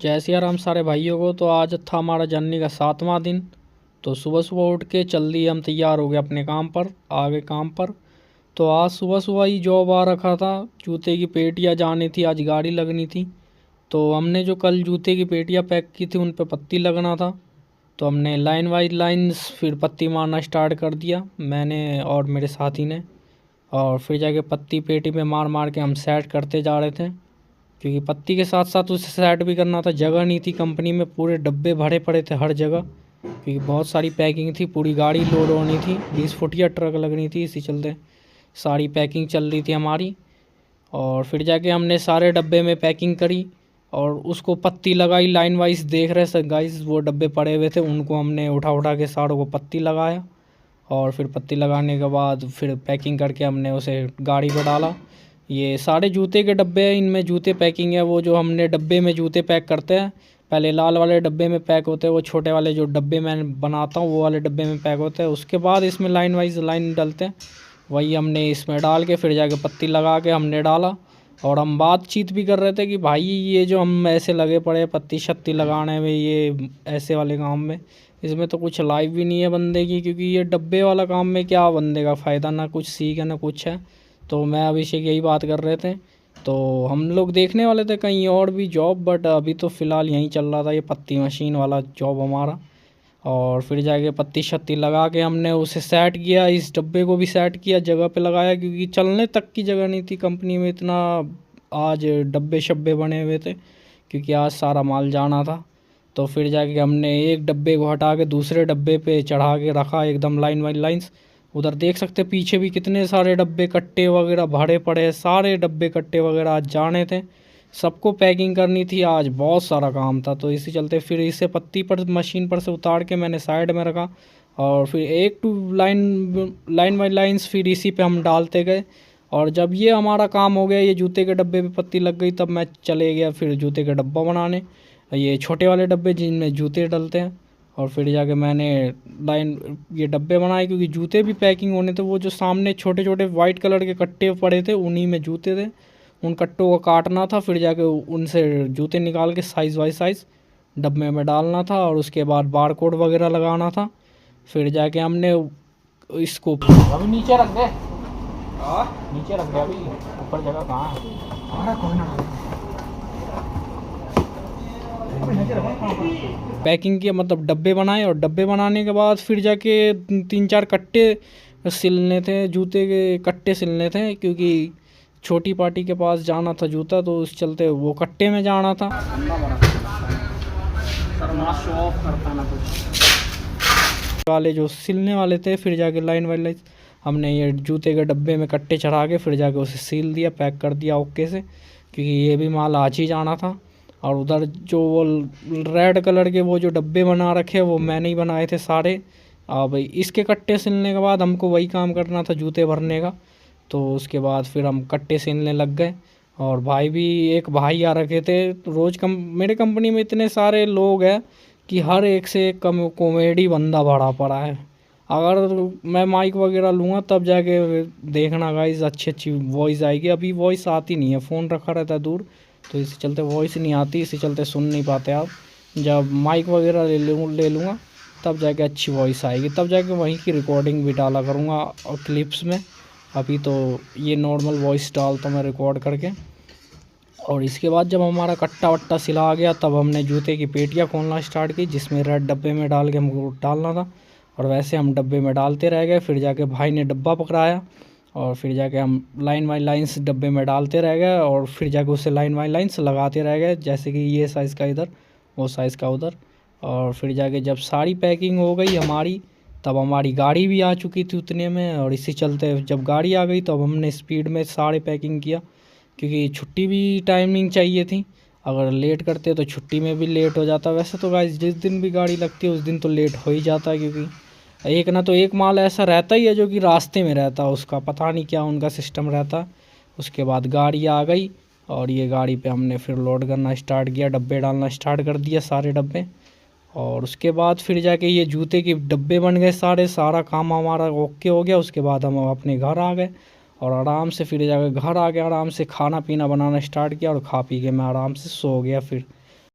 जय सिया राम सारे भाइयों को। तो आज था हमारा जर्नी का 7वां दिन। तो सुबह सुबह उठ के जल्दी हम तैयार हो गए अपने काम पर, आ गए काम पर। तो आज सुबह सुबह ही जॉब आ रखा था, जूते की पेटियाँ जानी थी, आज गाड़ी लगनी थी। तो हमने जो कल जूते की पेटियाँ पैक की थी उन पर पत्ती लगना था। तो हमने लाइन वाइज लाइन्स फिर पत्ती मारना स्टार्ट कर दिया, मैंने और मेरे साथी ने। और फिर जाके पत्ती पेटी पे मार मार के हम सेट करते जा रहे थे, क्योंकि पत्ती के साथ साथ उसे सेट भी करना था। जगह नहीं थी कंपनी में, पूरे डब्बे भरे पड़े थे हर जगह, क्योंकि बहुत सारी पैकिंग थी, पूरी गाड़ी लोड होनी थी, 20 फुटिया ट्रक लगनी थी, इसी चलते सारी पैकिंग चल रही थी हमारी। और फिर जाके हमने सारे डब्बे में पैकिंग करी और उसको पत्ती लगाई। लाइन वाइज देख रहे सब गाइस, वो डब्बे पड़े हुए थे उनको हमने उठा उठा के सारों को पत्ती लगाया। और फिर पत्ती लगाने के बाद फिर पैकिंग करके हमने उसे गाड़ी पर डाला। ये सारे जूते के डब्बे हैं, इनमें जूते पैकिंग है। वो जो हमने डब्बे में जूते पैक करते हैं, पहले लाल वाले डब्बे में पैक होते हैं, वो छोटे वाले जो डब्बे मैं बनाता हूँ वो वाले डब्बे में पैक होते हैं। उसके बाद इसमें लाइन वाइज लाइन डालते हैं, वही हमने इसमें डाल के फिर जाके पत्ती लगा के हमने डाला। और हम बातचीत भी कर रहे थे कि भाई ये जो हम ऐसे लगे पड़े पत्ती शत्ती लगाने में, ये ऐसे वाले काम में, इसमें तो कुछ लाइफ भी नहीं है बंदे की, क्योंकि ये डब्बे वाला काम में क्या बंदे का फ़ायदा, ना कुछ सीख है ना कुछ है। तो मैं अभिषेक यही बात कर रहे थे। तो हम लोग देखने वाले थे कहीं और भी जॉब, बट अभी तो फ़िलहाल यहीं चल रहा था ये पत्ती मशीन वाला जॉब हमारा। और फिर जाके पत्ती शत्ती लगा के हमने उसे सेट किया, इस डब्बे को भी सेट किया, जगह पे लगाया, क्योंकि चलने तक की जगह नहीं थी कंपनी में इतना। आज डब्बे शब्बे बने हुए थे, क्योंकि आज सारा माल जाना था। तो फिर जाके हमने एक डब्बे को हटा के दूसरे डब्बे पे चढ़ा के रखा, एकदम लाइन बाई लाइन्स। उधर देख सकते पीछे भी कितने सारे डब्बे कट्टे वगैरह भरे पड़े हैं, सारे डब्बे कट्टे वगैरह आज जाने थे, सबको पैकिंग करनी थी, आज बहुत सारा काम था। तो इसी चलते फिर इसे पत्ती पर मशीन पर से उतार के मैंने साइड में रखा। और फिर एक टू लाइन बाई लाइन्स फिर इसी पे हम डालते गए। और जब ये हमारा काम हो गया, ये जूते के डब्बे पे पत्ती लग गई, तब मैं चले गया फिर जूते के डब्बा बनाने, ये छोटे वाले डब्बे जिनमें जूते डलते हैं। और फिर जाके मैंने ये डब्बे बनाए, क्योंकि जूते भी पैकिंग होने थे। वो जो सामने छोटे छोटे वाइट कलर के कट्टे पड़े थे उन्हीं में जूते थे, उन कट्टों को काटना था, फिर जाके उनसे जूते निकाल के साइज़ वाइज साइज़ डब्बे में डालना था। और उसके बाद बार कोड वगैरह लगाना था। फिर जाके हमने इसको अभी नीचे रख दे, नीचे रख दे, अभी ऊपर जगह कहाँ है। पैकिंग किया, मतलब डब्बे बनाए, और डब्बे बनाने के बाद फिर जाके 3-4 कट्टे सिलने थे, जूते के कट्टे सिलने थे, क्योंकि छोटी पार्टी के पास जाना था जूता, तो उस चलते वो कट्टे में जाना था। वाले जो सिलने वाले थे, फिर जाके लाइन वाइज लाइन हमने ये जूते के डब्बे में कट्टे चढ़ा के फिर जाके उसे सील दिया, पैक कर दिया ओके से, क्योंकि ये भी माल आज ही जाना था। और उधर जो वो रेड कलर के वो जो डब्बे बना रखे वो मैंने ही बनाए थे सारे। भाई इसके कट्टे सिलने के बाद हमको वही काम करना था जूते भरने का। तो उसके बाद फिर हम कट्टे सिलने लग गए। और भाई भी, एक भाई आ रखे थे रोज़। मेरे कंपनी में इतने सारे लोग हैं कि हर एक से एक कॉमेडी बंदा भरा पड़ा है। अगर मैं माइक वगैरह लूँगा तब जाके देखना गाइस, अच्छी अच्छी वॉइस आएगी। अभी वॉइस आती नहीं है, फ़ोन रखा रहता है दूर, तो इसी चलते वॉइस नहीं आती, इसी चलते सुन नहीं पाते आप। जब माइक वगैरह ले लूँगा तब जाके अच्छी वॉइस आएगी, तब जाके वहीं की रिकॉर्डिंग भी डाला करूँगा और क्लिप्स में। अभी तो ये नॉर्मल वॉइस डालता हूँ मैं रिकॉर्ड करके। और इसके बाद जब हमारा कट्टा वट्टा सिला आ गया, तब हमने जूते की पेटियाँ खोलना स्टार्ट की, जिसमें रेड डब्बे में डाल के हमको डालना था। और वैसे हम डब्बे में डालते रह गए। फिर जाके भाई ने डब्बा पकड़ाया, और फिर जाके हम लाइन बाई लाइन्स डब्बे में डालते रह गए। और फिर जाके उसे लाइन बाई लाइन्स लगाते रह गए, जैसे कि ये साइज़ का इधर, वो साइज़ का उधर। और फिर जाके जब सारी पैकिंग हो गई हमारी, तब हमारी गाड़ी भी आ चुकी थी उतने में। और इसी चलते जब गाड़ी आ गई तब हमने स्पीड में सारे पैकिंग किया, क्योंकि छुट्टी भी टाइमिंग चाहिए थी। अगर लेट करते तो छुट्टी में भी लेट हो जाता। वैसे तो गाइस जिस दिन भी गाड़ी लगती है उस दिन तो लेट हो ही जाता है, क्योंकि एक ना तो एक माल ऐसा रहता ही है जो कि रास्ते में रहता है, उसका पता नहीं क्या उनका सिस्टम रहता। उसके बाद गाड़ी आ गई, और ये गाड़ी पे हमने फिर लोड करना स्टार्ट किया, डब्बे डालना स्टार्ट कर दिया सारे डब्बे। और उसके बाद फिर जाके ये जूते के डब्बे बन गए सारे, सारा काम हमारा ओके हो गया। उसके बाद हम अपने घर आ गए, और आराम से फिर जाकर घर आ गया, आराम से खाना पीना बनाना स्टार्ट किया, और खा पी के मैं आराम से सो गया फिर।